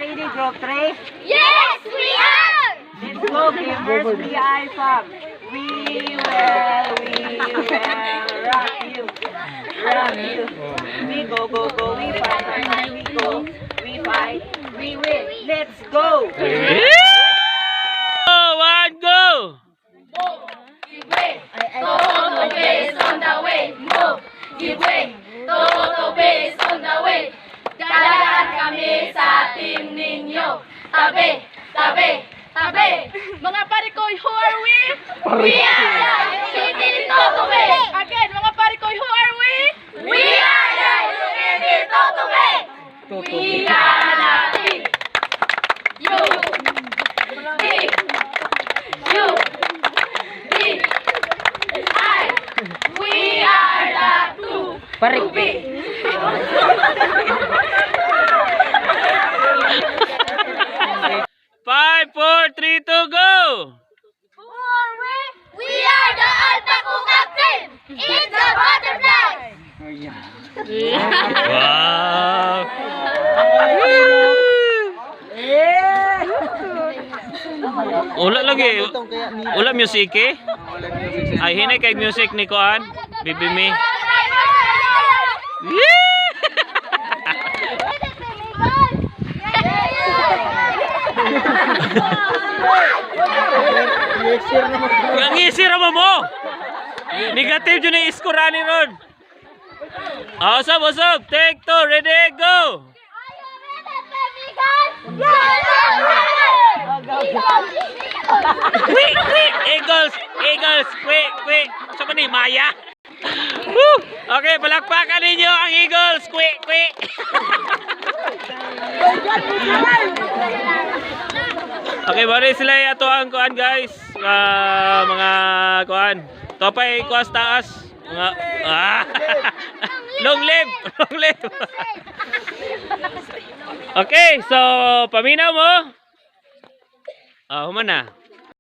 ready, group 3? Yes, we are! Let's go, gamers. We are some. We will rock you. Rock you. We go, go, go. We fight. We go. We fight. We win. Let's go. One, go! Give way, Toto base on the way. Move, give way, Toto base on the way. Dadaan kami sa team ninyo. Tabi, tabi, tabi. Mga parikoy, who are we? We are the Unity Toto Bay. Again, mga parikoy, who are we? We are the Unity Toto Bay. We are the team. You. Team. You. Team. I. We are the two. Parik. Five, four, three, two, go! Who are we? We are the Alpha Captain. It's a butterfly. Wow! Ula lagi. Ula music eh. Ay hinay kay music ni Kuan. Bibi mi. Yang isi ra mo. Negative jud ni iskurani ron. Usap. Take two, ready, go. Quick, Eagles, quick. So ni Maya. Woo! Okay, palakpakan ninyo ang Eagles, quick. Okay, bari sila ato ang kuan guys. Mga kuan. Topay kuas taas. Mga long live. Okay, so paminaw mo. Human na.